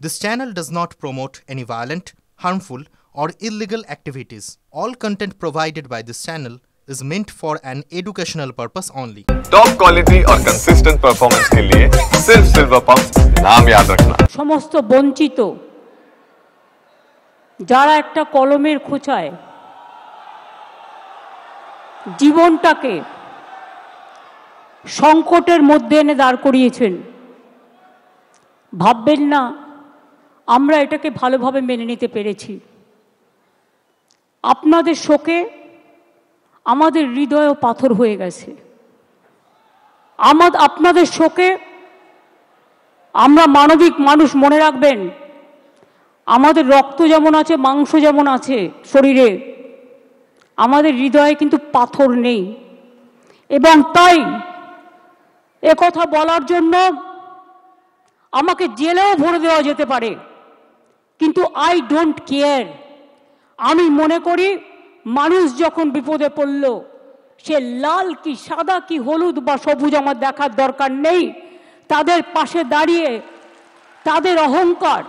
This channel does not promote any violent, harmful, or illegal activities. All content provided by this channel is meant for an educational purpose only. Top quality और consistent performance के लिए सिर्फ silver pumps नाम याद रखना। समस्त वंचित যারা একটা কলমের খোঁচায় জীবনটাকে সংকটের মধ্যে এনে দাঁড় করিয়েছেন, ভাববেন না আমরা এটাকে ভালোভাবে মেনে নিতে পেরেছি। আপনাদের শোকে আমাদের হৃদয়ও পাথর হয়ে গেছে। আপনাদের শোকে আমরা মানবিক মানুষ, মনে রাখবেন আমাদের রক্ত যেমন আছে, মাংস যেমন আছে শরীরে, আমাদের হৃদয়ে কিন্তু পাথর নেই। এবং তাই একথা বলার জন্য আমাকে জেলেও ভরে দেওয়া যেতে পারে, কিন্তু আই ডোন্ট কেয়ার। আমি মনে করি মানুষ যখন বিপদে পড়ল, সে লাল কি সাদা কি হলুদ বা সবুজ আমার দেখার দরকার নেই। তাদের পাশে দাঁড়িয়ে তাদের অহংকার,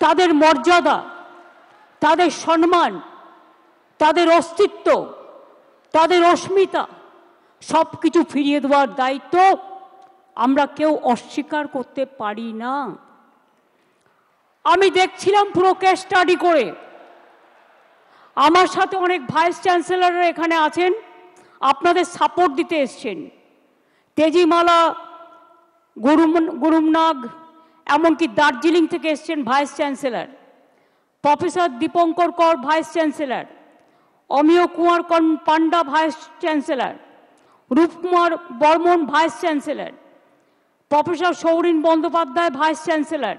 তাদের মর্যাদা, তাদের সম্মান, তাদের অস্তিত্ব, তাদের অস্মিতা সব কিছু ফিরিয়ে দেওয়ার দায়িত্ব আমরা কেউ অস্বীকার করতে পারি না। আমি দেখছিলাম পুরো কেস স্টাডি করে। আমার সাথে অনেক ভাইস চ্যান্সেলররা এখানে আছেন, আপনাদের সাপোর্ট দিতে এসছেন। তেজিমালা, গুরুমনাগ, এমনকি দার্জিলিং থেকে এসছেন vice chancellor, professor Dipankar Kar vice chancellor, Amiya Kumar Panda vice chancellor, Rupkumar Barman vice chancellor, professor Saurin Bandyopadhyay vice chancellor,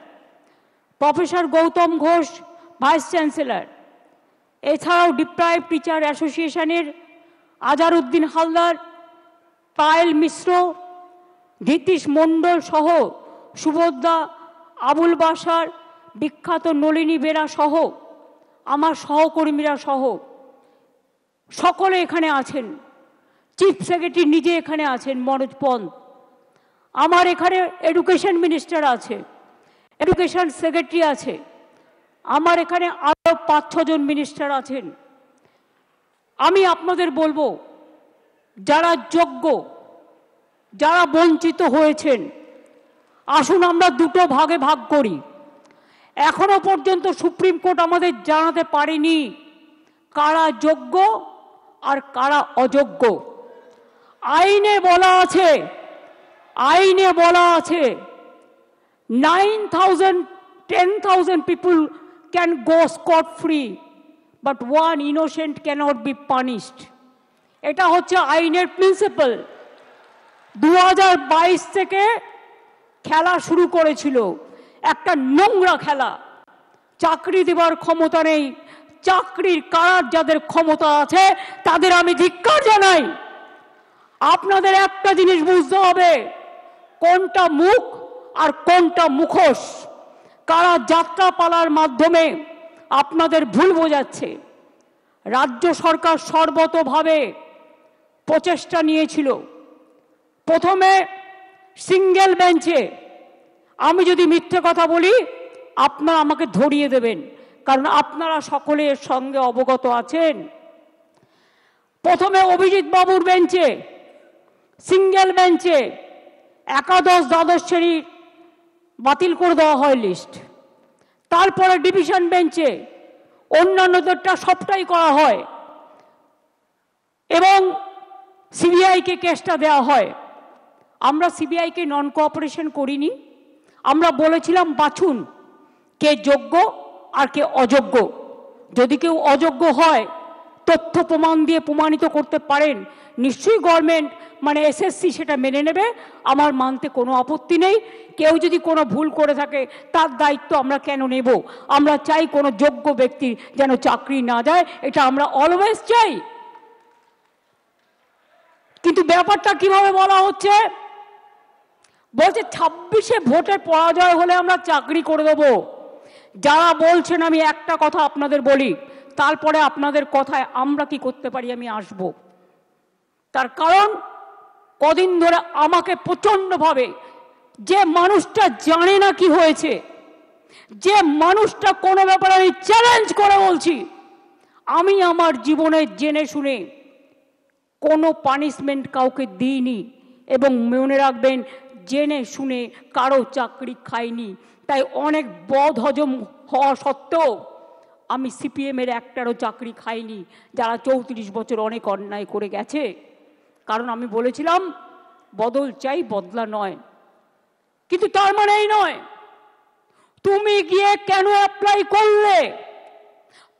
professor Goutam Ghosh vice chancellor, এছাড়াও ডিপ্রাইভ টিচার অ্যাসোসিয়েশনের আজারউদ্দিন হালদার, পায়েল মিশ্র, ধীতিশ মণ্ডল সহ সুভদ্রা, আবুল বাসার, বিখ্যাত নলিনী বেরা সহ আমার সহকর্মীরা সহ সকলে এখানে আছেন। চিফ সেক্রেটারি নিজে এখানে আছেন মনোজ পন্ত। আমার এখানে এডুকেশন মিনিস্টার আছে, এডুকেশন সেক্রেটারি আছে, আমার এখানে আরও 5-6 জন মিনিস্টার আছেন। আমি আপনাদের বলবো, যারা যোগ্য, যারা বঞ্চিত হয়েছেন, আসুন আমরা দুটো ভাগে ভাগ করি। এখনো পর্যন্ত সুপ্রিম কোর্ট আমাদের জানাতে পারেনি কারা যোগ্য আর কারা অযোগ্য। আইনে বলা আছে, 10,000 people can go scot free, but one innocent cannot be punished. এটা হচ্ছে আইনের প্রিন্সিপাল। 2022 থেকে খেলা শুরু করেছিল, একটা নোংরা খেলা। চাকরি দেওয়ার ক্ষমতা নেই, চাকরির কারার যাদের ক্ষমতা আছে তাদের আমি ধিক্কার জানাই। আপনাদের একটা জিনিস বুঝতে হবে, কোনটা মুখ আর কোনটা মুখোশ। কারা যাত্রা পালার মাধ্যমে আপনাদের ভুল বোঝাচ্ছে। রাজ্য সরকার সর্বতোভাবে প্রচেষ্টা নিয়েছিল। প্রথমে সিঙ্গেল বেঞ্চে, আমি যদি মিথ্যে কথা বলি আপনারা আমাকে ধরিয়ে দেবেন, কারণ আপনারা সকলে এর সঙ্গে অবগত আছেন। প্রথমে অভিজিৎ বাবুর বেঞ্চে, সিঙ্গেল বেঞ্চে একাদশ দ্বাদশ শ্রেণী বাতিল করে দেওয়া হয় লিস্ট। তারপরে ডিভিশন বেঞ্চে অন্যান্যদেরটা সবটাই করা হয় এবং সিবিআইকে কেসটা দেওয়া হয়। আমরা সিবিআইকে নন কোঅপারেশন করিনি। আমরা বলেছিলাম বাছুন কে যোগ্য আর কে অযোগ্য। যদি কেউ অযোগ্য হয়, তথ্য প্রমাণ দিয়ে প্রমাণিত করতে পারেন, নিশ্চয়ই গভর্নমেন্ট মানে এসএসসি সেটা মেনে নেবে, আমার মানতে কোনো আপত্তি নেই। কেউ যদি কোনো ভুল করে থাকে তার দায়িত্ব আমরা কেন নেব? আমরা চাই কোনো যোগ্য ব্যক্তির যেন চাকরি না যায়, এটা আমরা অলওয়েজ চাই। কিন্তু ব্যাপারটা কিভাবে বলা হচ্ছে, বলছে 26-এ ভোটে পরাজয় হলে আমরা চাকরি করে দেব। যারা বলছেন, আমি একটা কথা আপনাদের বলি, তারপরে আপনাদের কথায় আমরা কি করতে পারি আমি আসব। তার কারণ কদিন ধরে আমাকে প্রচণ্ডভাবে, যে মানুষটা জানে না কি হয়েছে, যে মানুষটা কোনো ব্যাপারে আমি চ্যালেঞ্জ করে বলছি, আমি আমার জীবনে জেনে শুনে কোনো পানিশমেন্ট কাউকে দিইনি, এবং মনে রাখবেন জেনে শুনে কারো চাকরি খাইনি। তাই অনেক বদ হজম হওয়া সত্ত্বেও আমি সিপিএমের একটারও চাকরি খাইনি, যারা 34 বছর অনেক অন্যায় করে গেছে। কারণ আমি বলেছিলাম বদল চাই, বদলা নয়। কিন্তু তার মানে এই নয় তুমি গিয়ে কেন অ্যাপ্লাই করলে।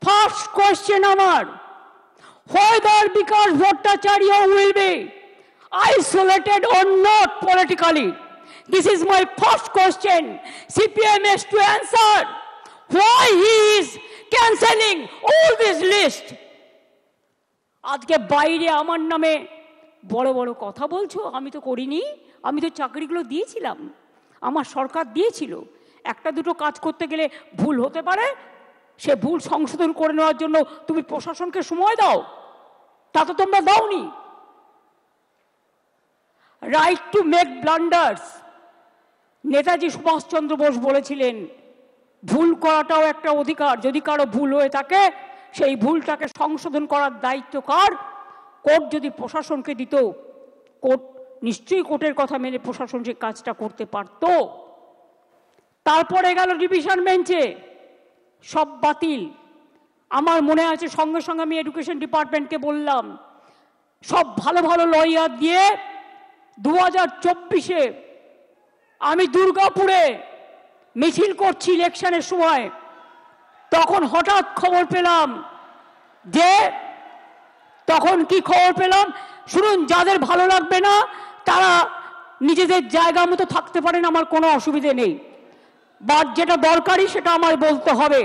ফার্স্ট কোয়েশ্চেন আমার, whether Vikas Bhattacharya will be isolated or not politically. This is my first question. CPM has to answer why he is cancelling all this list. আজকে বাইরে আমার নামে বড় বড় কথা বলছো, আমি তো করিনি, আমি তো চাকরিগুলো দিয়েছিলাম, আমার সরকার দিয়েছিল। একটা দুটো কাজ করতে গেলে ভুল হতে পারে, সে ভুল সংশোধন করে নেওয়ার জন্য তুমি প্রশাসনকে সময় দাও, তা তো তোমরা দাওনি। Right to make blunders, Netaji Subhas Chandra Bose বলেছিলেন ভুল করাটাও একটা অধিকার। যদি কারো ভুল হয়ে থাকে সেই ভুলটাকে সংশোধন করার দায়িত্ব কার? কোর্ট যদি প্রশাসনকে দিত, কোর্ট নিশ্চয়ই কোর্টের কথা মেনে প্রশাসন সেই কাজটা করতে পারত। তারপরে গেল ডিভিশন বেঞ্চে, সব বাতিল। আমার মনে আছে সঙ্গে সঙ্গে আমি এডুকেশন ডিপার্টমেন্টকে বললাম সব ভালো ভালো লয়ার দিয়ে 2024-এ আমি দুর্গাপুরে মিছিল করছি ইলেকশনের সময়। তখন হঠাৎ খবর পেলাম যে, তখন কি খবর পেলাম শুনুন, যাদের ভালো লাগবে না তারা নিজেদের জায়গা মতো থাকতে পারেন, আমার কোনো অসুবিধে নেই, বাট যেটা দরকারি সেটা আমার বলতে হবে।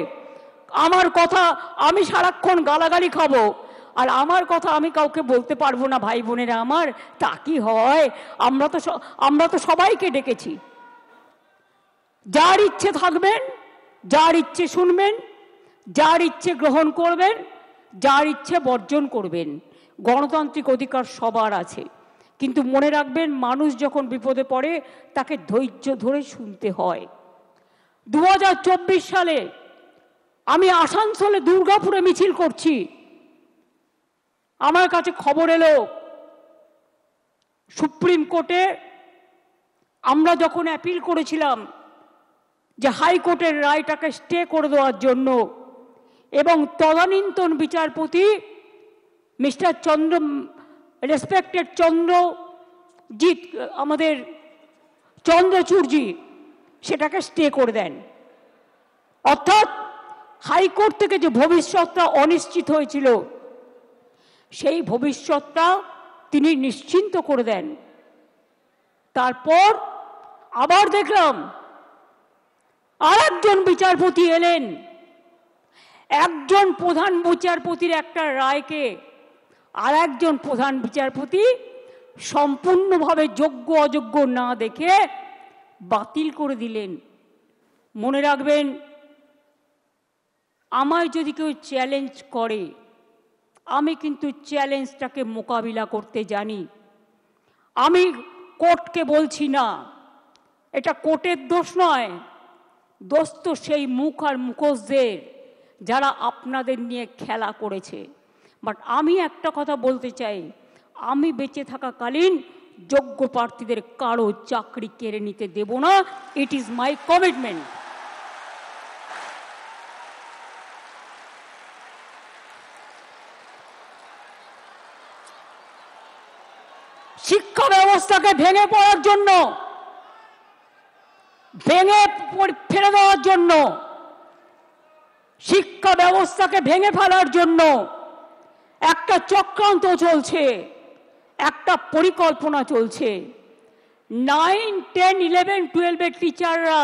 আমার কথা আমি সারাক্ষণ গালাগালি খাবো, আর আমার কথা আমি কাউকে বলতে পারবো না। ভাই বোনেরা আমার, তা কি হয়? আমরা তো সবাইকে ডেকেছি। যার ইচ্ছে থাকবেন, যার ইচ্ছে শুনবেন, যার ইচ্ছে গ্রহণ করবেন, যার ইচ্ছে বর্জন করবেন। গণতান্ত্রিক অধিকার সবার আছে, কিন্তু মনে রাখবেন মানুষ যখন বিপদে পড়ে তাকে ধৈর্য ধরে শুনতে হয়। 2024 সালে আমি আসানসোলে দুর্গাপুরে মিছিল করছি, আমার কাছে খবর এলো সুপ্রিম কোর্টে আমরা যখন অ্যাপিল করেছিলাম যে হাইকোর্টের রায়টাকে স্টে করে দেওয়ার জন্য, এবং তদানীন্তন বিচারপতি মিস্টার রেসপেক্টেড চন্দ্রজিৎ, আমাদের চন্দ্রচূড়জি, সেটাকে স্টে করে দেন। অর্থাৎ হাইকোর্ট থেকে যে ভবিষ্যৎটা অনিশ্চিত হয়েছিল সেই ভবিষ্যৎটা তিনি নিশ্চিন্ত করে দেন। তারপর আবার দেখলাম আরেকজন বিচারপতি এলেন, একজন প্রধান বিচারপতির একটা রায়কে আর একজন প্রধান বিচারপতি সম্পূর্ণভাবে যোগ্য অযোগ্য না দেখে বাতিল করে দিলেন। মনে রাখবেন, আমায় যদি কেউ চ্যালেঞ্জ করে আমি কিন্তু চ্যালেঞ্জটাকে মোকাবিলা করতে জানি। আমি কোর্টকে বলছি না, এটা কোর্টের দোষ নয়, দোষ তো সেই মুখ আর মুখোশদের যারা আপনাদের নিয়ে খেলা করেছে। বাট আমি একটা কথা বলতে চাই, আমি বেঁচে থাকাকালীন যোগ্য প্রার্থীদের কারো চাকরি কেড়ে নিতে দেব না। It is my commitment. শিক্ষা ব্যবস্থাকে ভেঙে পড়ার জন্য, ভেঙে ফেলে দেওয়ার জন্য, শিক্ষা ব্যবস্থাকে ভেঙে ফেলার জন্য একটা চক্রান্ত চলছে, একটা পরিকল্পনা চলছে। 9, 10, 11, 12 টিচাররা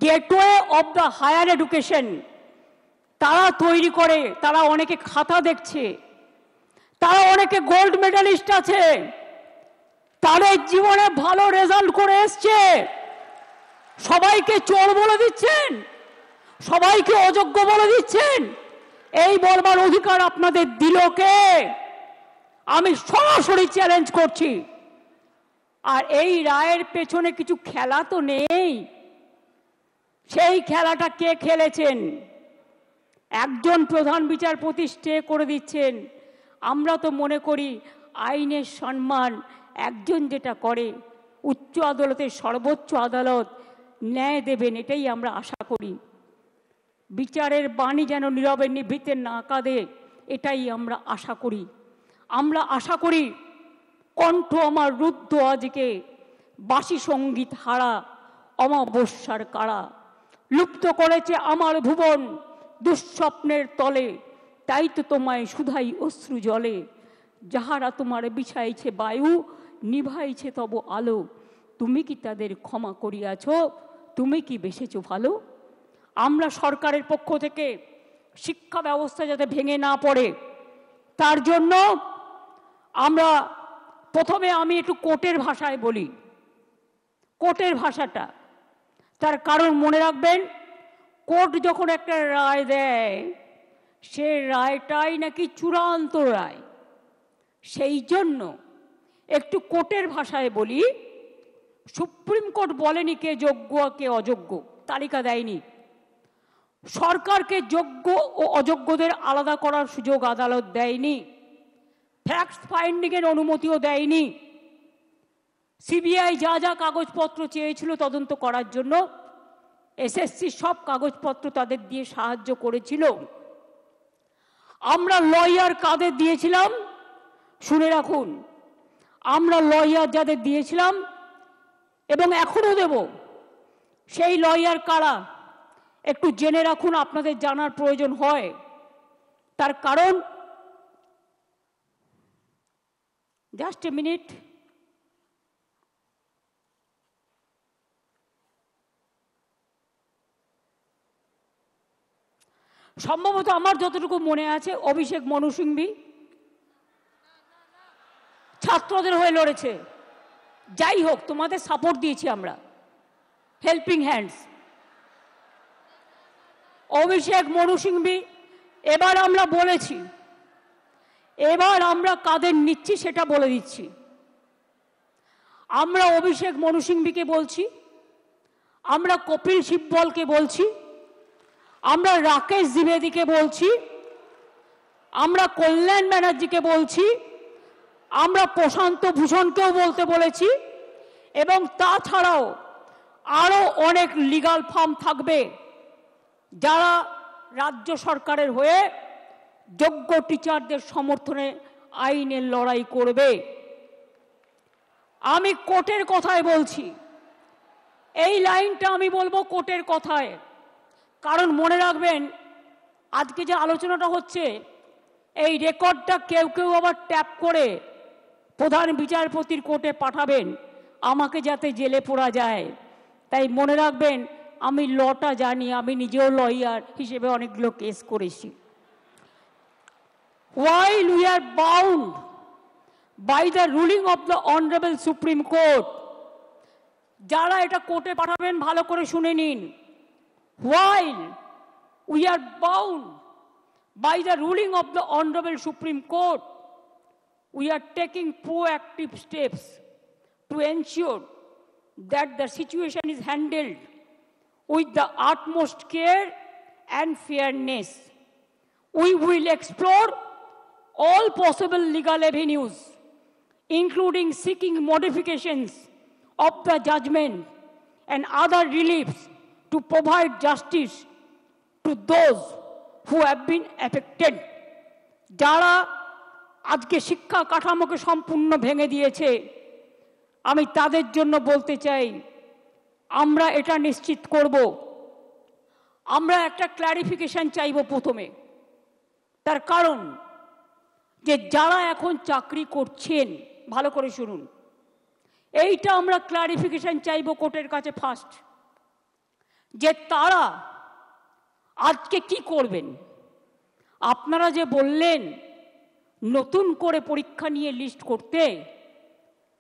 gateway of the higher education তারা তৈরি করে, তারা অনেকে খাতা দেখছে, তারা অনেকে গোল্ড মেডালিস্ট আছে, তাদের জীবনে ভালো রেজাল্ট করে এসছে, সবাইকে চোর বলে দিচ্ছেন, সবাইকে অযোগ্য বলে দিচ্ছেন। এই বলবার অধিকার আপনাদের দিল কে? আমি সরাসরি চ্যালেঞ্জ করছি। আর এই রায়ের পেছনে কিছু খেলা তো নেই, সেই খেলাটা কে খেলেছেন? একজন প্রধান বিচারপতি স্টে করে দিচ্ছেন। আমরা তো মনে করি আইনের সম্মান একজন যেটা করে, উচ্চ আদালতের সর্বোচ্চ আদালত ন্যায় দেবেন, এটাই আমরা আশা করি। বিচারের বাণী যেন নীরবে নিভৃতে না কাঁদে, এটাই আমরা আশা করি। আমরা আশা করি কণ্ঠ আমার রুদ্ধ আজকে, বাসি সঙ্গীত হারা অমাবস্যার কারা। লুপ্ত করেছে আমার ভুবন দুঃস্বপ্নের তলে, তাই তো তোমায় শুধাই অশ্রু জলে। যাহারা তোমার বিছাইছে বায়ু, নিভাইছে তব আলো, তুমি কি তাদের ক্ষমা করিয়াছ? তুমি কি বেসেছ ভালো? আমরা সরকারের পক্ষ থেকে শিক্ষা ব্যবস্থা যাতে ভেঙে না পড়ে, তার জন্য আমরা প্রথমে আমি একটু কোর্টের ভাষায় বলি। কোর্টের ভাষাটা, তার কারণ মনে রাখবেন, কোর্ট যখন একটা রায় দেয়, সে রায়টাই নাকি চূড়ান্ত রায়। সেই জন্য একটু কোর্টের ভাষায় বলি। সুপ্রিম কোর্ট বলেনি কে যোগ্য কে অযোগ্য, তালিকা দেয়নি। সরকারকে যোগ্য ও অযোগ্যদের আলাদা করার সুযোগ আদালত দেয়নি। ফ্যাক্ট ফাইন্ডিংয়ের অনুমতিও দেয়নি। সিবিআই যা যা কাগজপত্র চেয়েছিল তদন্ত করার জন্য, এসএসসি সব কাগজপত্র তাদের দিয়ে সাহায্য করেছিল। আমরা লয়ার কাদের দিয়েছিলাম শুনে রাখুন। আমরা লয়ার যাদের দিয়েছিলাম এবং এখনো দেব, সেই লয়ার কারা একটু জেনে রাখুন, আপনাদের জানার প্রয়োজন হয়। তার কারণ, জাস্ট এ মিনিট, সম্ভবত আমার যতটুকু মনে আছে অভিষেক মনু সিংভি ছাত্রদের হয়ে লড়েছে। যাই হোক, তোমাদের সাপোর্ট দিয়েছি আমরা, হেল্পিং হ্যান্ডস। অভিষেক মনু সিংভি, এবার আমরা বলেছি, এবার আমরা কাদের নিচ্ছি সেটা বলে দিচ্ছি। আমরা অভিষেক মনু সিংভিকে বলছি, আমরা কপিল সিব্বলকে বলছি, আমরা রাকেশ দ্বিবেদীকে বলছি, আমরা কল্যাণ ব্যানার্জিকে বলছি, আমরা প্রশান্ত ভূষণকেও বলতে বলেছি, এবং তাছাড়াও আরও অনেক লিগাল ফার্ম থাকবে যারা রাজ্য সরকারের হয়ে যোগ্য টিচারদের সমর্থনে আইনের লড়াই করবে। আমি কোর্টের কথায় বলছি, এই লাইনটা আমি বলবো কোর্টের কথায়। কারণ মনে রাখবেন, আজকে যে আলোচনাটা হচ্ছে, এই রেকর্ডটা কেউ কেউ আবার ট্যাপ করে প্রধান বিচারপতির কোর্টে পাঠাবেন, আমাকে যাতে জেলে পড়া যায়। তাই মনে রাখবেন, আমি লটা জানি, আমি নিজেও লয়ার হিসেবে অনেকগুলো কেস করেছি। While we are bound by the ruling of the Honorable Supreme Court, যারা এটা কোর্টে পাঠাবেন ভালো করে শুনে নিন। While we are bound by the ruling of the Honorable Supreme Court, we are taking proactive steps to ensure that the situation is handled with the utmost care and fairness. We will explore all possible legal avenues, including seeking modifications of the judgment and other reliefs to provide justice to those who have been affected. যারা আজকে শিক্ষা কাঠামোকে সম্পূর্ণ ভেঙে দিয়েছে, আমি তাদের জন্য বলতে চাই, আমরা এটা নিশ্চিত করব। আমরা একটা ক্ল্যারিফিকেশন চাইব প্রথমে। তার কারণ, যে যারা এখন চাকরি করছেন, ভালো করে শুনুন, এইটা আমরা ক্ল্যারিফিকেশন চাইব কোর্টের কাছে ফার্স্ট, যে তারা আজকে কি করবেন। আপনারা যে বললেন নতুন করে পরীক্ষা নিয়ে লিস্ট করতে,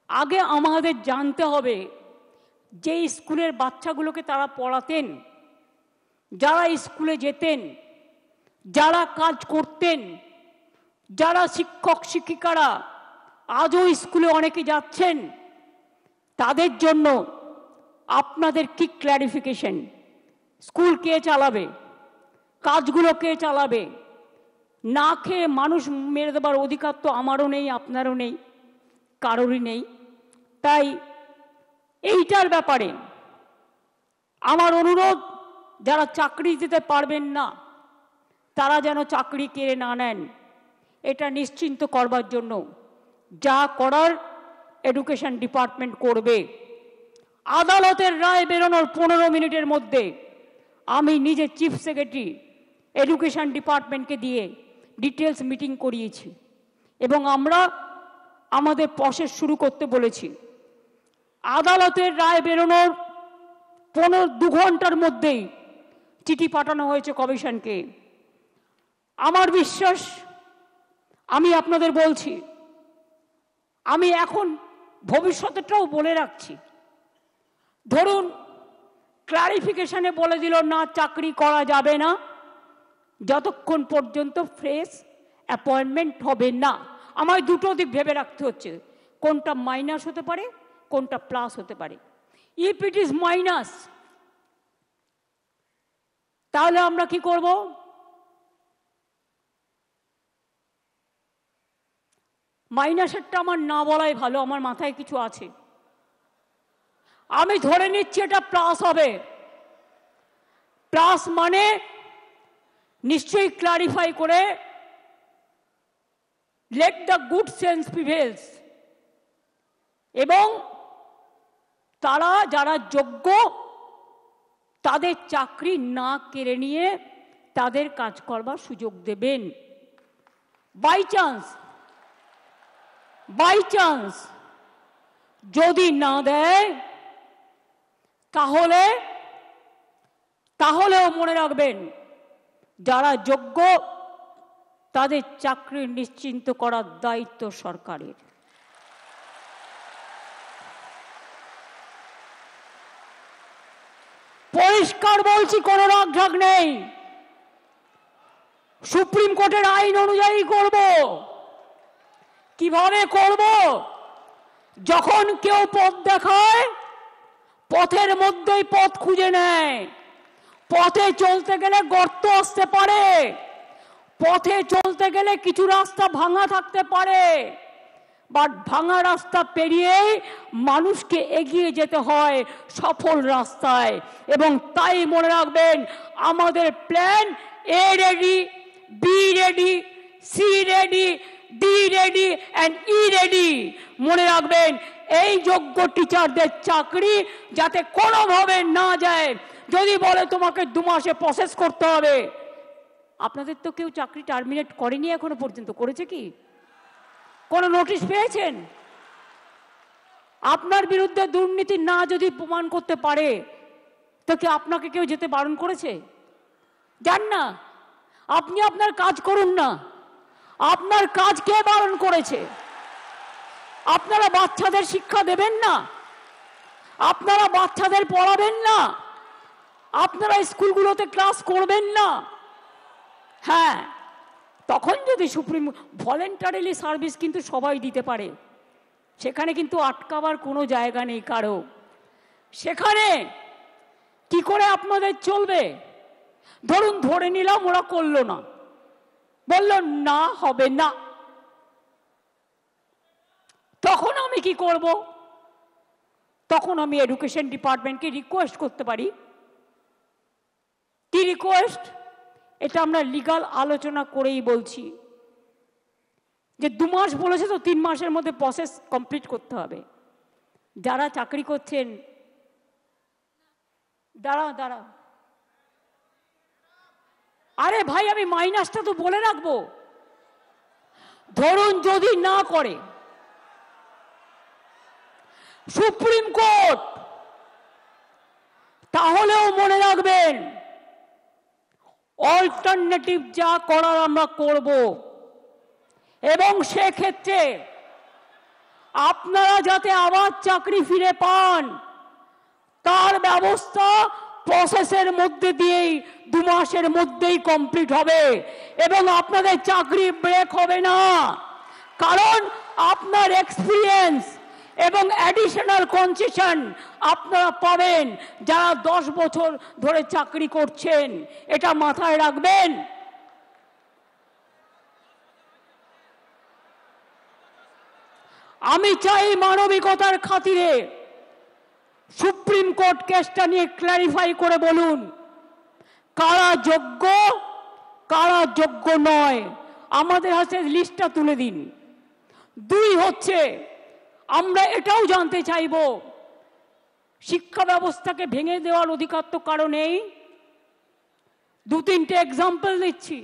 আগে আমাদের জানতে হবে যে স্কুলের বাচ্চাগুলোকে তারা পড়াতেন, যারা স্কুলে যেতেন, যারা কাজ করতেন, যারা শিক্ষক শিক্ষিকারা আজও স্কুলে অনেকে যাচ্ছেন, তাদের জন্য আপনাদের কি ক্ল্যারিফিকেশন, স্কুল কে চালাবে, কাজগুলো কে চালাবে? না খেয়ে মানুষ মেরে দেবার অধিকার তো আমারও নেই, আপনারও নেই, কারোরই নেই। তাই এইটার ব্যাপারে আমার অনুরোধ, যারা চাকরি দিতে পারবেন না তারা যেন চাকরি কেড়ে না নেন, এটা নিশ্চিন্ত করবার জন্য যা করার এডুকেশন ডিপার্টমেন্ট করবে। আদালতের রায় বেরোনোর 15 মিনিটের মধ্যে আমি নিজে চিফ সেক্রেটারি এডুকেশন ডিপার্টমেন্টকে দিয়ে ডিটেলস মিটিং করিয়েছি এবং আমরা আমাদের প্রসেস শুরু করতে বলেছি। আদালতের রায় বেরোনোর 2 ঘন্টার মধ্যেই চিঠি পাঠানো হয়েছে কমিশনকে। আমার বিশ্বাস, আমি আপনাদের বলছি, আমি এখন ভবিষ্যতেরটাও বলে রাখছি, ধরুন ক্লারিফিকেশনে বলে দিল না চাকরি করা যাবে না যতক্ষণ পর্যন্ত ফ্রেশ অ্যাপয়েন্টমেন্ট হবে না। আমায় দুটো দিক ভেবে রাখতে হচ্ছে, কোনটা মাইনাস হতে পারে, কোনটা প্লাস হতে পারে। ইফ ইট ইজ মাইনাস, তাহলে আমরা কি করব? মাইনাসেরটা আমার না বলাই ভালো, আমার মাথায় কিছু আছে। আমি ধরে নিচ্ছি এটা প্লাস হবে। প্লাস মানে নিশ্চয়ই ক্লারিফাই করে let the good sense prevails, এবং তারা যারা যোগ্য তাদের চাকরি না কেড়ে নিয়ে তাদের কাজ করবার সুযোগ দেবেন। বাই চান্স যদি না দেয় তাহলেও মনে রাখবেন, যারা যোগ্য তাদের চাকরি নিশ্চিন্ত করার দায়িত্ব সরকারের। পরিষ্কার বলছি, কোনো রাগঢাক নেই। সুপ্রিম কোর্টের আইন অনুযায়ী করব। কিভাবে করব? যখন কেউ পথ দেখায়, পথের মধ্যেই পথ খুঁজে নেয়। পথে চলতে গেলে গর্ত আসতে পারে, পথে চলতে গেলে কিছু রাস্তা ভাঙা থাকতে পারে, বাট ভাঙা রাস্তা পেরিয়েই মানুষকে এগিয়ে যেতে হয় সফল রাস্তায়। এবং তাই মনে রাখবেন, আমাদের plan A ready, B ready, C ready, D ready and E ready. মনে রাখবেন, এই যোগ্য টিচারদের চাকরি যাতে কোনোভাবে না যায়। যদি বলে তোমাকে 2 মাসে প্রসেস করতে হবে, আপনাদের তো কেউ চাকরি টার্মিনেট করেনি এখনো পর্যন্ত, করেছে কি? কোনো নোটিশ পেয়েছেন? আপনার বিরুদ্ধে দুর্নীতি না যদি প্রমাণ করতে পারে তো কি আপনাকে কেউ যেতে বারণ করেছে? যান না, আপনি আপনার কাজ করুন না। আপনার কাজ কে বারণ করেছে? আপনারা বাচ্চাদের শিক্ষা দেবেন না, আপনারা বাচ্চাদের পড়াবেন না, আপনারা স্কুলগুলোতে ক্লাস করবেন না। হ্যাঁ, তখন যদি সুপ্রিম ভলেন্টারিলি সার্ভিস কিন্তু সবাই দিতে পারে, সেখানে কিন্তু আটকাবার কোনো জায়গা নেই কারো। সেখানে কি করে আপনাদের চলবে? ধরুন ধরে নিলাম ওরা করলো না, বলল না হবে না, তখন আমি কি করব? তখন আমি এডুকেশন ডিপার্টমেন্টকে রিকোয়েস্ট করতে পারি। কি রিকোয়েস্ট? এটা আমরা লিগাল আলোচনা করেই বলছি যে 2 মাস বলেছে তো 3 মাসের মধ্যে প্রসেস কমপ্লিট করতে হবে। যারা চাকরি করছেন, দাঁড়াও, আরে ভাই আমি মাইনাসটা তো বলে রাখবো। ধরুন যদি না করে সুপ্রিম কোর্ট, তাহলেও মনে রাখবেন অল্টারনেটিভ যা করার আমরা করব। এবং সেক্ষেত্রে আপনারা যাতে আবার চাকরি ফিরে পান তার ব্যবস্থা প্রসেসের মধ্যে দিয়েই 2 মাসের মধ্যেই কমপ্লিট হবে এবং আপনাদের চাকরি ব্রেক হবে না। কারণ আপনার এক্সপিরিয়েন্স এবং অ্যাডিশনাল কনসেশন আপনারা পাবেন যারা 10 বছর ধরে চাকরি করছেন। এটা মাথায় রাখবেন। আমি চাই মানবিকতার খাতিরে সুপ্রিম কোর্ট কেসটা নিয়ে ক্ল্যারিফাই করে বলুন কারা যোগ্য কারা যোগ্য নয়। আমাদের হাতে লিস্টটা তুলে দিন। 2 হচ্ছে আমরা এটাও জানতে চাইব শিক্ষা ব্যবস্থাকে ভেঙে দেওয়ার অধিকার তো কারো নেই। 2-3টে এক্সাম্পল দিচ্ছি।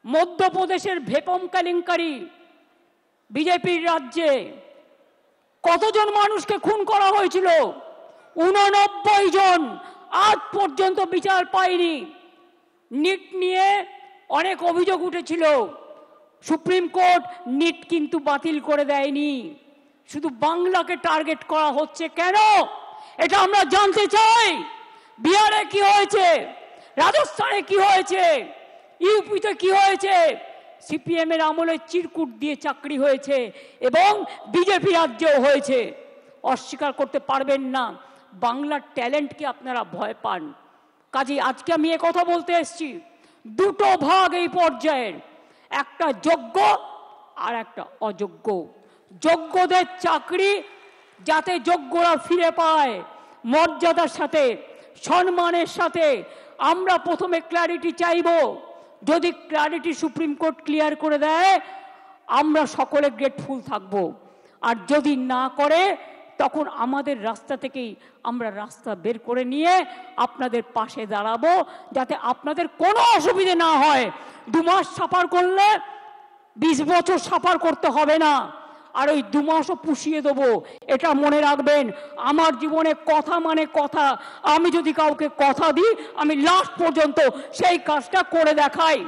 মধ্যপ্রদেশের ভেপম কেলেঙ্কারি, বিজেপির রাজ্যে কতজন মানুষকে খুন করা হয়েছিল? 89 জন। আজ পর্যন্ত বিচার পায়নি। নিট নিয়ে অনেক অভিযোগ উঠেছিল, সুপ্রিম কোর্ট নিট কিন্তু বাতিল করে দেয়নি। শুধু বাংলাকে টার্গেট করা হচ্ছে কেন? এটা আমরা জানতে চাই। বিহারে কি হয়েছে, রাজস্থানে কি হয়েছে, ইউপিতে কি হয়েছে? সিপিএম এর আমলে চিরকুট দিয়ে চাকরি হয়েছে এবং বিজেপি রাজ্যেও হয়েছে। অস্বীকার করতে পারবেন না। বাংলার ট্যালেন্টকে আপনারা ভয় পান। কাজে আজকে আমি কথা বলতে এসেছি, 2টো ভাগ এই পর্যায়ের, একটা যোগ্য আর একটা অযোগ্য। যোগ্যদের চাকরি যাতে যোগ্যরা ফিরে পায় মর্যাদার সাথে, সম্মানের সাথে, আমরা প্রথমে ক্ল্যারিটি চাইব। যদি ক্ল্যারিটি সুপ্রিম কোর্ট ক্লিয়ার করে দেয় আমরা সকলে গ্রেটফুল থাকব। আর যদি না করে তখন আমাদের রাস্তা থেকেই আমরা রাস্তা বের করে নিয়ে আপনাদের পাশে দাঁড়াবো, যাতে আপনাদের কোনো অসুবিধে না হয়। 2 মাস সাফার করলে 20 বছর সাফার করতে হবে না, আর ওই 2 মাসও পুষিয়ে দেবো। এটা মনে রাখবেন। আমার জীবনে কথা মানে কথা। আমি যদি কাউকে কথা দিই আমি লাস্ট পর্যন্ত সেই কাজটা করে দেখাই।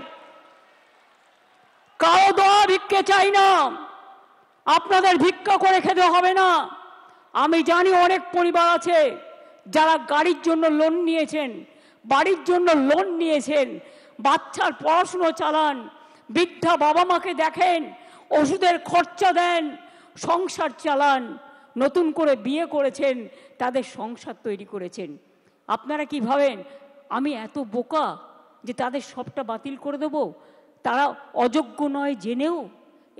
কারো দোয়া ভিক্ষে চাই না, আপনাদের ভিক্ষা করে খেতে হবে না। আমি জানি অনেক পরিবার আছে যারা গাড়ির জন্য লোন নিয়েছেন, বাড়ির জন্য লোন নিয়েছেন, বাচ্চার পড়াশুনো চালান, বৃদ্ধা বাবা মাকে দেখেন, ওষুধের খরচা দেন, সংসার চালান, নতুন করে বিয়ে করেছেন, তাদের সংসার তৈরি করেছেন। আপনারা কি ভাবেন আমি এত বোকা যে তাদের সবটা বাতিল করে দেব? তারা অযোগ্য নয় জেনেও?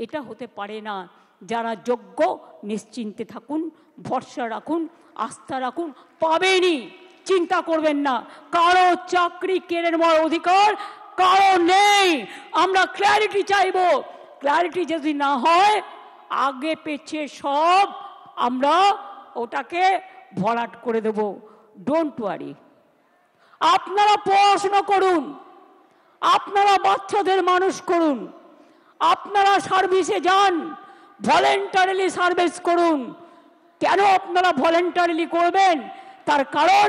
এটা হতে পারে না। যারা যোগ্য নিশ্চিন্তে থাকুন, ভরসা রাখুন, আস্থা রাখুন, পাবেনই। চিন্তা করবেন না। কারো চাকরি কেড়ে নেওয়ার অধিকার কারো নেই। আমরা ক্ল্যারিটি চাইব। ক্ল্যারিটি যদি না হয় আগে পেছে সব আমরা ওটাকে ভরাট করে দেব। Don't worry. আপনারা পড়াশোনা করুন, আপনারা বাচ্চাদের মানুষ করুন, আপনারা সার্ভিসে যান, ভলেন্টারিলি সার্ভিস করুন। কেন আপনারা ভলেন্টারিলি করবেন? তার কারণ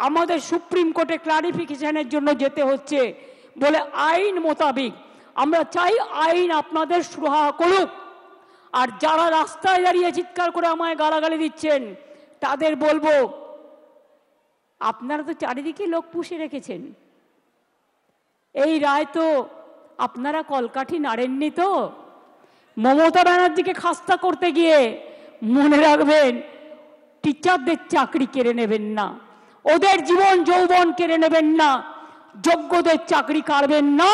আমাদের সুপ্রিম কোর্টে ক্লারিফিকেশনের জন্য যেতে হচ্ছে বলে আইন মোতাবেক আমরা চাই আইন আপনাদের সুরাহা করুক। আর যারা রাস্তায় দাঁড়িয়ে চিৎকার করে আমায় গালাগালি দিচ্ছেন তাদের বলবো, আপনারা তো চারিদিকে লোক পুষে রেখেছেন। এই রায় তো আপনারা কলকাঠি নাড়েননি তো। মমতা ব্যানার্জিকে খাস্তা করতে গিয়ে মনে রাখবেন টিচারদের চাকরি কেড়ে নেবেন না, ওদের জীবন যৌবন কেড়ে নেবেন না, যোগ্যদের চাকরি কাড়বেন না,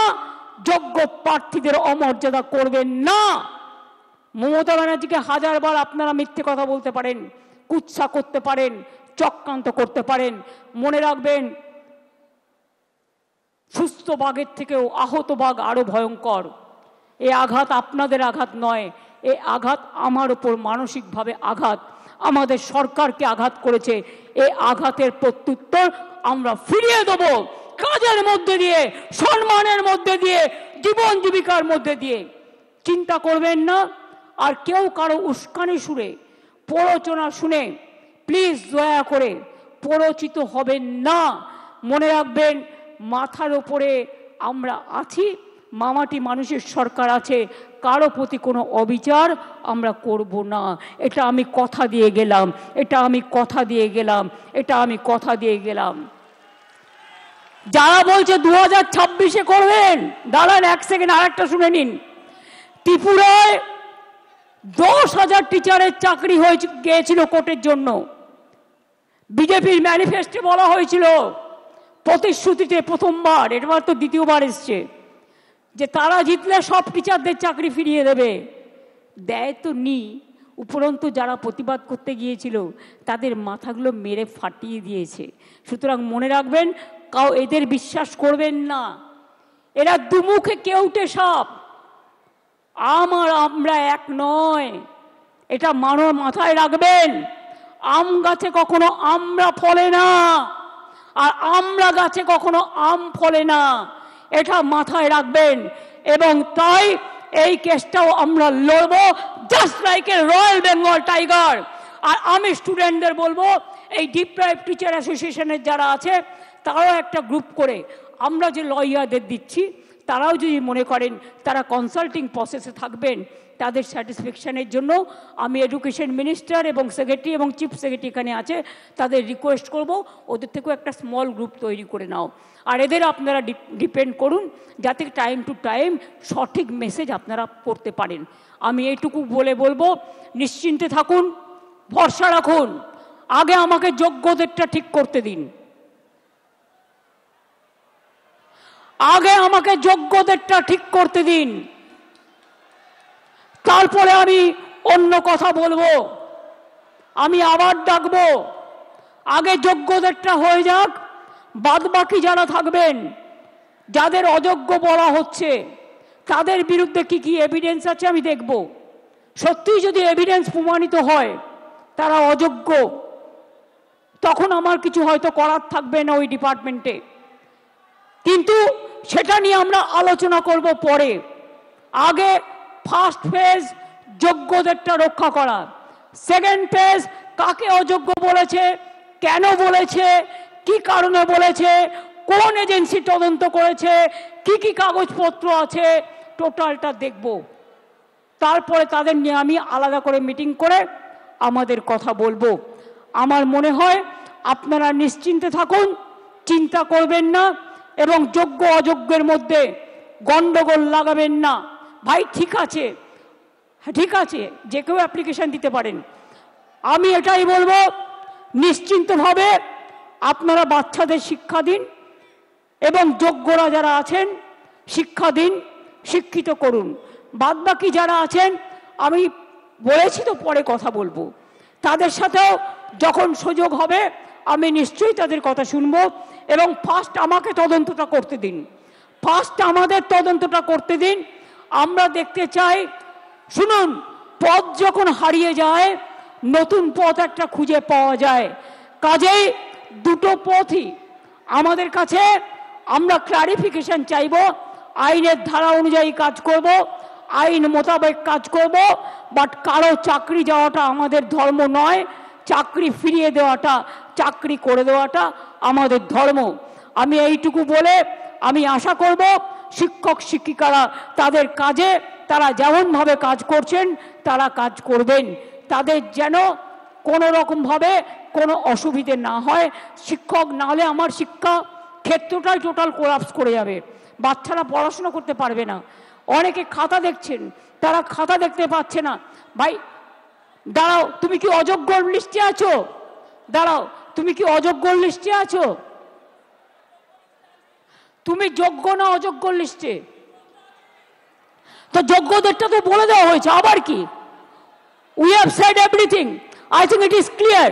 যোগ্য প্রার্থীদের অমর্যাদা করবেন না। মমতা ব্যানার্জিকে 1000বার আপনারা মিথ্যে কথা বলতে পারেন, কুৎসা করতে পারেন, চক্রান্ত করতে পারেন। মনে রাখবেন সুস্থ বাঘের থেকেও আহত বাঘ আরো ভয়ঙ্কর। এই আঘাত আপনাদের আঘাত নয়, এই আঘাত আমার উপর মানসিকভাবে আঘাত, আমাদের সরকারকে আঘাত করেছে। এই আঘাতের প্রত্যুত্তর আমরা ফিরিয়ে দেব কাজের মধ্যে দিয়ে, সম্মানের মধ্যে দিয়ে, জীবন জীবিকার মধ্যে দিয়ে। চিন্তা করবেন না। আর কেউ কারো উস্কানি সুরে প্ররোচনা শুনে প্লিজ দয়া করে প্ররোচিত হবেন না। মনে রাখবেন মাথার উপরে আমরা আছি, মামাটি মানুষের সরকার আছে, কারো প্রতি কোনো অবিচার আমরা করব না। এটা আমি কথা দিয়ে গেলাম, এটা আমি কথা দিয়ে গেলাম, এটা আমি কথা দিয়ে গেলাম। যারা বলছে 2026-এ করবেন, দাঁড়ান এক সেকেন্ড, আরেকটা শুনে নিন। ত্রিপুরায় 10,000 টিচারের চাকরি হয়ে গিয়েছিল কোর্টের জন্য। বিজেপির ম্যানিফেস্টে বলা হয়েছিল, প্রতিশ্রুতিতে প্রথমবার, এবার তো দ্বিতীয়বার এসছে, যে তারা জিতলে সব টিচারদের চাকরি ফিরিয়ে দেবে। দেয় তো নি, উপরন্তু যারা প্রতিবাদ করতে গিয়েছিল তাদের মাথাগুলো মেরে ফাটিয়ে দিয়েছে। সুতরাং মনে রাখবেন, এদের বিশ্বাস করবেন না, এরা দুমুখে কেউটে সাপ। আমরা এক নয়, এটা মাথায় রাখবেন। আম গাছে কখনো আমরা ফলে না, আর আমরা গাছে কখনো আম ফলে না, এটা মাথায় রাখবেন। এবং তাই এই কেসটাও আমরা লড়বো, just like a royal Bengal tiger. আর আমি স্টুডেন্টদের বলবো, এই ডিপ্রাইভ টিচার অ্যাসোসিয়েশনের যারা আছে তারাও একটা গ্রুপ করে, আমরা যে লয়ারদের দিচ্ছি তারাও যদি মনে করেন তারা কনসাল্টিং প্রসেসে থাকবেন, তাদের স্যাটিসফ্যাকশানের জন্য আমি এডুকেশন মিনিস্টার এবং সেক্রেটারি এবং চিফ সেক্রেটারি এখানে আছে, তাদের রিকোয়েস্ট করব ওদের থেকেও একটা স্মল গ্রুপ তৈরি করে নাও। আর এদের আপনারা ডিপেন্ড করুন যাতে টাইম টু টাইম সঠিক মেসেজ আপনারা করতে পারেন। আমি এইটুকু বলবো, নিশ্চিন্তে থাকুন, ভরসা রাখুন। আগে আমাকে যোগ্যদেরটা ঠিক করতে দিন, আগে আমাকে যোগ্যদেরটা ঠিক করতে দিন, তারপরে আমি অন্য কথা বলবো, আমি আবার ডাকবো। আগে যোগ্যদেরটা হয়ে যাক, বাদ বাকি যারা থাকবেন, যাদের অযোগ্য বলা হচ্ছে, তাদের বিরুদ্ধে কি কি এভিডেন্স আছে আমি দেখব। সত্যিই যদি এভিডেন্স প্রমাণিত হয় তারা অযোগ্য, তখন আমার কিছু হয়তো করার থাকবে না ওই ডিপার্টমেন্টে, কিন্তু সেটা নিয়ে আমরা আলোচনা করব পরে। আগে ফার্স্ট ফেজ যোগ্যদেরটা রক্ষা করা, সেকেন্ড ফেজ কাকে অযোগ্য বলেছে, কেন বলেছে, কি কারণে বলেছে, কোন এজেন্সি তদন্ত করেছে, কি কি কাগজপত্র আছে, টোটালটা দেখব। তারপরে তাদের নিয়ে আমি আলাদা করে মিটিং করে আমাদের কথা বলবো। আমার মনে হয় আপনারা নিশ্চিন্তে থাকুন, চিন্তা করবেন না, এবং যোগ্য অযোগ্যের মধ্যে গন্ডগোল লাগাবেন না। ভাই ঠিক আছে, ঠিক আছে, যে কেউ অ্যাপ্লিকেশন দিতে পারেন। আমি এটাই বলবো, নিশ্চিন্তভাবে আপনারা বাচ্চাদের শিক্ষা দিন এবং যোগ্যরা যারা আছেন শিক্ষা দিন, শিক্ষিত করুন। বাদবাকি যারা আছেন আমি বলেছি তো পরে কথা বলবো, তাদের সাথেও যখন সুযোগ হবে আমি নিশ্চয়ই তাদের কথা শুনবো। এবং ফার্স্ট আমাকে তদন্তটা করতে দিন, ফার্স্ট আমাদের তদন্তটা করতে দিন। আমরা দেখতে চাই, শুনুন, পথ যখন হারিয়ে যায় নতুন পথ একটা খুঁজে পাওয়া যায়। কাজেই দুটো পথই আমাদের কাছে, আমরা ক্লারিফিকেশন চাইব, আইনের ধারা অনুযায়ী কাজ করব, আইন মোতাবেক কাজ করব। বাট কারো চাকরি যাওয়াটা আমাদের ধর্ম নয়, চাকরি ফিরিয়ে দেওয়াটা, চাকরি করে দেওয়াটা আমাদের ধর্ম। আমি এইটুকু বলে আমি আশা করব শিক্ষক শিক্ষিকারা তাদের কাজে তারা যেমনভাবে কাজ করছেন তারা কাজ করবেন, তাদের যেন কোনো রকমভাবে কোনো অসুবিধে না হয়। শিক্ষক না হলে আমার শিক্ষা ক্ষেত্রটাই টোটাল কোলাপস করে যাবে, বাচ্চারা পড়াশোনা করতে পারবে না। অনেকে খাতা দেখছেন, তারা খাতা দেখতে পাচ্ছে না। ভাই দাঁড়াও, তুমি কি অযোগ্য লিস্টে আছো? দাঁড়াও, তুমি কি অযোগ্য লিস্টে আছো? তুমি যোগ্য না অযোগ্য লিস্টে? তো যোগ্যদেরটা তো বলে দেওয়া হয়েছে, আবার কি? We have said everything. I think it is clear,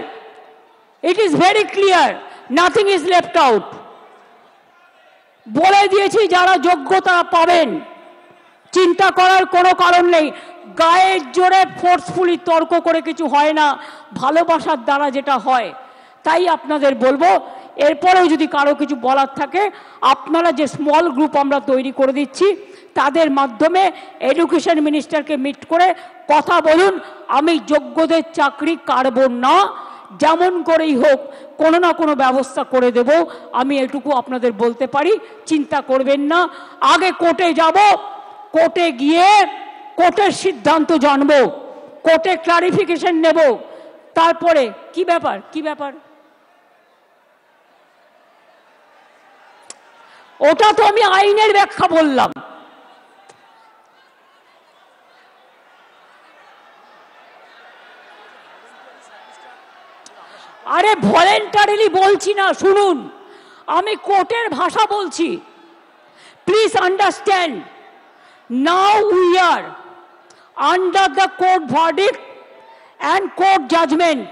it is very clear, nothing is left out. বলে দিয়েছি যারা যোগ্য তারা পাবেন, চিন্তা করার কোনো কারণ নেই। গায়ের জোরে ফোর্সফুলি তর্ক করে কিছু হয় না, ভালোবাসার দ্বারা যেটা হয়। তাই আপনাদের বলবো, এরপরেও যদি কারো কিছু বলার থাকে, আপনারা যে স্মল গ্রুপ আমরা তৈরি করে দিচ্ছি তাদের মাধ্যমে এডুকেশন মিনিস্টারকে মিট করে কথা বলুন। আমি যোগ্যদের চাকরি কাড়ব না, যেমন করেই হোক কোনো না কোনো ব্যবস্থা করে দেব, আমি এটুকু আপনাদের বলতে পারি। চিন্তা করবেন না, আগে কোর্টে যাব, কোর্টে গিয়ে কোর্টের সিদ্ধান্ত জানবো, কোর্টে ক্লারিফিকেশন নেব, তারপরে কি ব্যাপার, কি ব্যাপার ওটা তো আমি আইনের ব্যাখ্যা বললাম। আরে ভলেন্টারিলি বলছি না, শুনুন, আমি কোর্টের ভাষা বলছি। Please understand, now we are under the court verdict and court judgement.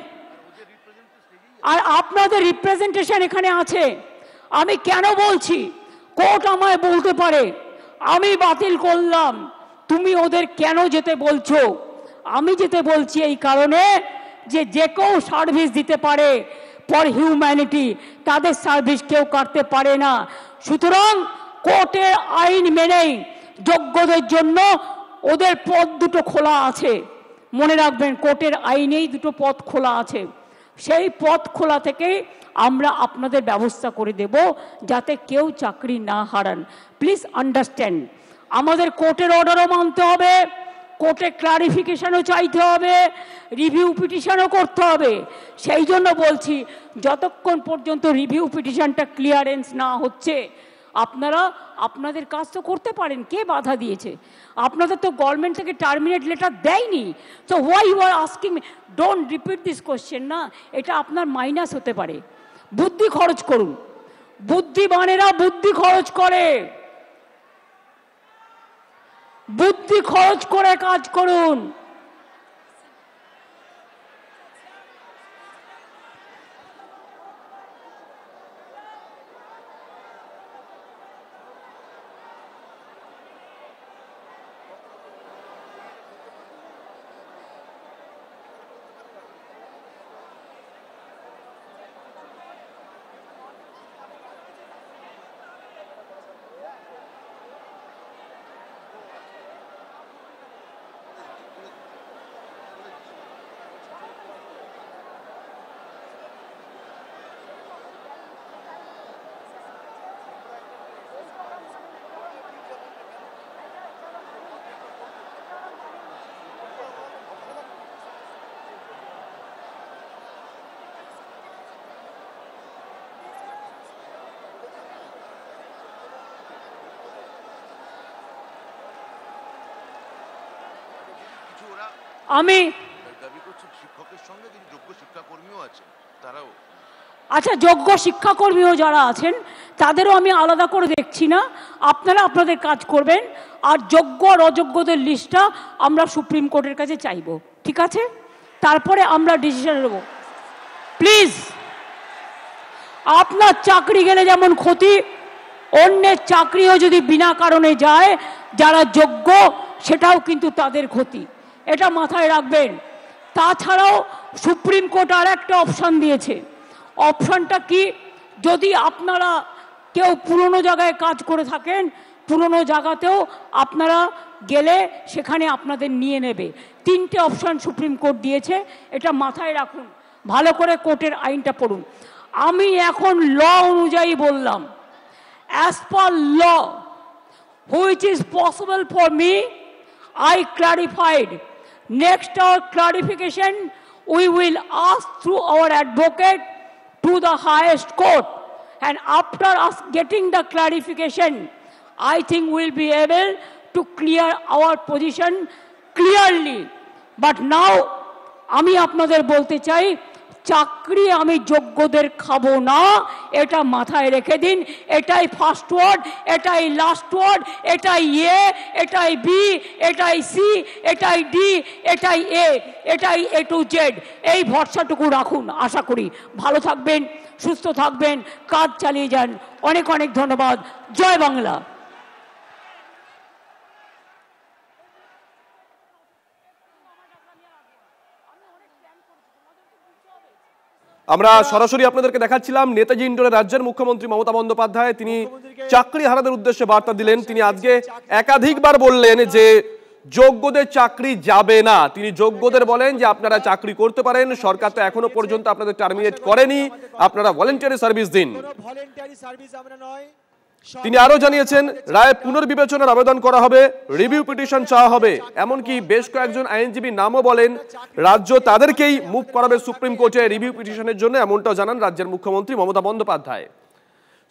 আর আপনাদের রিপ্রেজেন্টেশন এখানে আছে। আমি কেন বলছি, কোর্ট আমায় বলতে পারে আমি বাতিল করলাম, তুমি ওদের কেন যেতে বলছো? আমি যেতে বলছি এই কারণে যে যে কেউ সার্ভিস দিতে পারে ফর হিউম্যানিটি, তাদের সার্ভিস কেউ কাটতে পারে না। সুতরাং কোর্টের আইন মেনেই যোগ্যদের জন্য ওদের পথ দুটো খোলা আছে। মনে রাখবেন, কোর্টের আইনেই দুটো পথ খোলা আছে। সেই পথ খোলা থেকেই আমরা আপনাদের ব্যবস্থা করে দেব যাতে কেউ চাকরি না হারান। প্লিজ আন্ডারস্ট্যান্ড, আমাদের কোর্টের অর্ডারও মানতে হবে, কোর্টে ক্লারিফিকেশনও চাইতে হবে, রিভিউ পিটিশনও করতে হবে। সেই জন্য বলছি, যতক্ষণ পর্যন্ত রিভিউ পিটিশনটা ক্লিয়ারেন্স না হচ্ছে আপনারা আপনাদের কাজ তো করতে পারেন। কে বাধা দিয়েছে? আপনাদের তো গভর্নমেন্ট থেকে টার্মিনেট লেটার দেয়নি। So why you are asking me? Don't repeat this question না, এটা আপনার মাইনাস হতে পারে। বুদ্ধি খরচ করুন, বুদ্ধিমানেরা বুদ্ধি খরচ করে, বুদ্ধি খরচ করে কাজ করুন। আমি আচ্ছা, যোগ্য শিক্ষাকর্মীও যারা আছেন তাদেরও আমি আলাদা করে দেখছি না, আপনারা আপনাদের কাজ করবেন। আর যোগ্য আর অযোগ্যদের লিস্টটা আমরা সুপ্রিম কোর্টের কাছে চাইব, ঠিক আছে? তারপরে আমরা ডিসিশন নেব। প্লিজ, আপনার চাকরি গেলে যেমন ক্ষতি, অন্যের চাকরিও যদি বিনা কারণে যায় যারা যোগ্য, সেটাও কিন্তু তাদের ক্ষতি, এটা মাথায় রাখবেন। তাছাড়াও সুপ্রিম কোর্ট আর একটা অপশান দিয়েছে। অপশানটা কি? যদি আপনারা কেউ পুরনো জায়গায় কাজ করে থাকেন, পুরনো জায়গাতেও আপনারা গেলে সেখানে আপনাদের নিয়ে নেবে। তিনটে অপশান সুপ্রিম কোর্ট দিয়েছে, এটা মাথায় রাখুন, ভালো করে কোর্টের আইনটা পড়ুন। আমি এখন ল অনুযায়ী বললাম, as per law which is possible for me, I clarified. Next, our clarification, we will ask through our advocate to the highest court. And after us getting the clarification, I think we'll be able to clear our position clearly. But now, আমি আপনাদের বলতে চাই, চাকরি আমি যোগ্যদের খাবো না, এটা মাথায় রেখে দিন। এটাই ফার্স্ট ওয়ার্ড, এটাই লাস্ট ওয়ার্ড, এটাই এ, এটাই বি, এটাই সি, এটাই ডি, এটাই এ, এটাই এ টু জেড। এই ভরসাটুকু রাখুন। আশা করি ভালো থাকবেন, সুস্থ থাকবেন, কাজ চালিয়ে যান। অনেক অনেক ধন্যবাদ। জয় বাংলা। আমরা সরাসরি আপনাদেরকে দেখাচ্ছিলাম নেতাজি ইন্ডোরে রাজ্যের মুখ্যমন্ত্রী মমতা বন্দ্যোপাধ্যায় তিনি চাকরি হারাদের উদ্দেশ্যে বার্তা দিলেন। তিনি আজকে একাধিকবার বললেন যে যোগ্যদের চাকরি যাবে না। তিনি যোগ্যদের বলেন যে আপনারা চাকরি করতে পারেন, সরকার তো এখনো পর্যন্ত আপনাদের টার্মিনেট করেনি, আপনারা ভলেন্টারি সার্ভিস দিন। তিনি আরো জানিয়েছেন রায় পুনর্বিবেচনার আবেদন করা হবে, রিভিউ পিটিশন চাওয়া হবে। এমনকি বেশ কয়েকজন আইনজীবী নামও বলেন রাজ্য তাদেরকেই মুভ করাবে সুপ্রিম কোর্টে রিভিউ পিটিশনের জন্য, এমনটাও জানান রাজ্যের মুখ্যমন্ত্রী মমতা বন্দ্যোপাধ্যায়।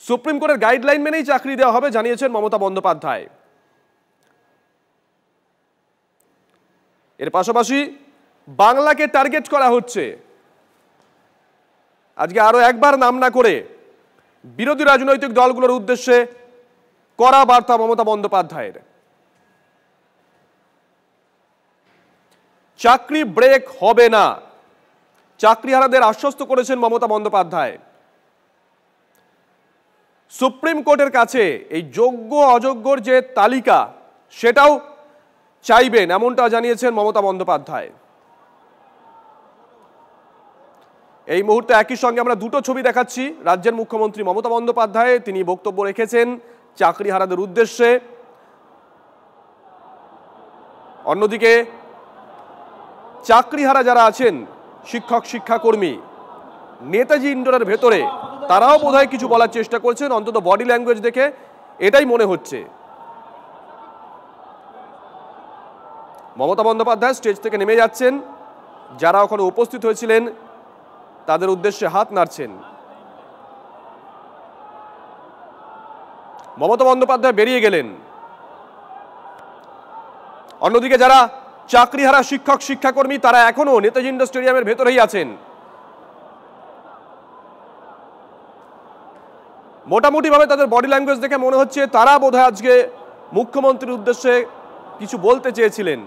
সুপ্রিম কোর্টের গাইডলাইন মেনেই চাকরি দেওয়া হবে জানিয়েছেন মমতা বন্দ্যোপাধ্যায়। এর পাশাপাশি বাংলাকে টার্গেট করা হচ্ছে। আজকে আরো একবার নাম না করে বিরোধী রাজনৈতিক দলগুলোর উদ্দেশ্যে কড়া বার্তা মমতা বন্দ্যোপাধ্যায়ের। চাকরি ব্রেক হবে না, চাকরিহারাদের আশ্বস্ত করেছেন মমতা বন্দ্যোপাধ্যায়। সুপ্রিম কোর্টের কাছে এই যোগ্য অযোগ্যর যে তালিকা সেটাও চাইবেন, এমনটা জানিয়েছেন মমতা বন্দ্যোপাধ্যায়। এই মুহূর্তে একই সঙ্গে আমরা দুটো ছবি দেখাচ্ছি। রাজ্যের মুখ্যমন্ত্রী মমতা বন্দ্যোপাধ্যায় তিনি বক্তব্য রেখেছেন চাকরিহারাদের উদ্দেশ্যে, অন্যদিকে চাকরিহারা যারা আছেন শিক্ষক শিক্ষাকর্মী নেতাজি ইন্ডোরের ভেতরে তারাও বোধহয় কিছু বলার চেষ্টা করছেন, অন্তত বডি ল্যাঙ্গুয়েজ দেখে এটাই মনে হচ্ছে। মমতা বন্দ্যোপাধ্যায় স্টেজ থেকে নেমে যাচ্ছেন, যারা ওখানে উপস্থিত হয়েছিলেন তাদের উদ্দেশ্যে হাত নাড়ছেন। মমতা বন্দ্যোপাধ্যায় বেরিয়ে গেলেন। অন্যদিকে যারা চাকরিহারা শিক্ষক শিক্ষাকর্মী তারা এখনো নেতাজি ইন্ডোর স্টেডিয়ামের ভেতরেই আছেন। মোটামুটি ভাবে তাদের বডি ল্যাঙ্গুয়েজ দেখে মনে হচ্ছে তারা বোধহয় আজকে মুখ্যমন্ত্রীর উদ্দেশ্যে কিছু বলতে চেয়েছিলেন।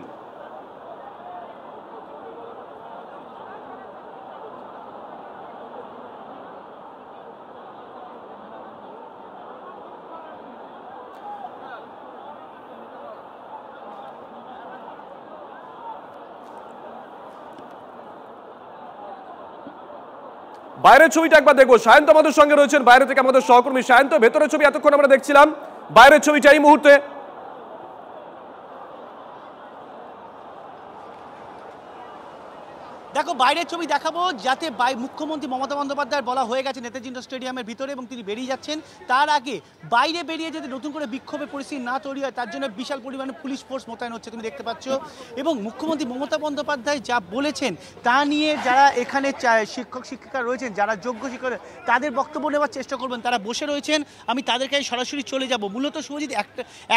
বাইরের ছবিটা একবার দেখবো। সায়ন্ত আমাদের সঙ্গে রয়েছেন, বাইরে থেকে আমাদের সহকর্মী সায়ন্ত। ভেতরের ছবি এতক্ষণ আমরা দেখছিলাম, বাইরের ছবিটা এই মুহূর্তে। দেখো বাইরের ছবি দেখাবো, যাতে মুখ্যমন্ত্রী মমতা বন্দ্যোপাধ্যায় বলা হয়ে গেছে নেতাজি ইন্ডোর স্টেডিয়ামের ভিতরে এবং তিনি বেরিয়ে যাচ্ছেন। তার আগে বাইরে বেরিয়ে যদি নতুন করে বিক্ষোভের পরিস্থিতি না তৈরি হয় তার জন্য বিশাল পরিমাণে পুলিশ ফোর্স মোতায়েন হচ্ছে, তুমি দেখতে পাচ্ছ। এবং মুখ্যমন্ত্রী মমতা বন্দ্যোপাধ্যায় যা বলেছেন তা নিয়ে যারা এখানে শিক্ষক শিক্ষিকা রয়েছেন, যারা যোগ্য শিক্ষক তাদের বক্তব্য নেওয়ার চেষ্টা করবেন, তারা বসে রয়েছেন। আমি তাদের কাছে সরাসরি চলে যাব। মূলত শুভজিৎ,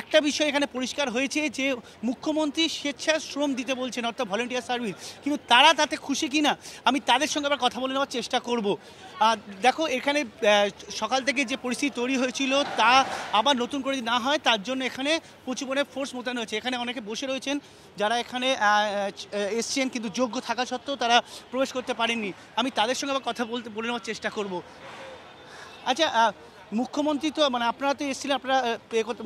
একটা বিষয় এখানে পরিষ্কার হয়েছে যে মুখ্যমন্ত্রী স্বেচ্ছাশ্রম দিতে বলছেন, অর্থাৎ ভলেন্টিয়ার সার্ভিস, কিন্তু তারা তাতে খুশি কিনা আমি তাদের সঙ্গে আবার কথা বলে নেওয়ার চেষ্টা করব। দেখো এখানে সকাল থেকে যে পরিস্থিতি তৈরি হয়েছিল তা আবার নতুন করে না হয় তার জন্য এখানে প্রচুর পরিমাণে ফোর্স মোতায়েন হয়েছে। এখানে অনেকে বসে রয়েছেন যারা এখানে এসছেন কিন্তু যোগ্য থাকা সত্ত্বেও তারা প্রবেশ করতে পারেননি। আমি তাদের সঙ্গে আবার কথা বলে নেওয়ার চেষ্টা করব। আচ্ছা, মুখ্যমন্ত্রী তো মানে আপনারা তো এসেছিলেন, আপনারা পে করতে,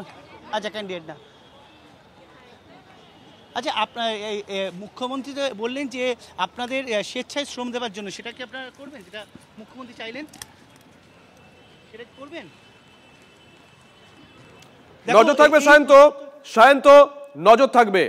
আচ্ছা ক্যান্ডিডেট না, আচ্ছা আপনার মুখ্যমন্ত্রী তো বললেন যে আপনাদের স্বেচ্ছায় শ্রম দেওয়ার জন্য, সেটা কি আপনারা করবেন? যেটা মুখ্যমন্ত্রী চাইলেন সেটা করবেন? নজর থাকবে সায়ন্ত, নজর থাকবে।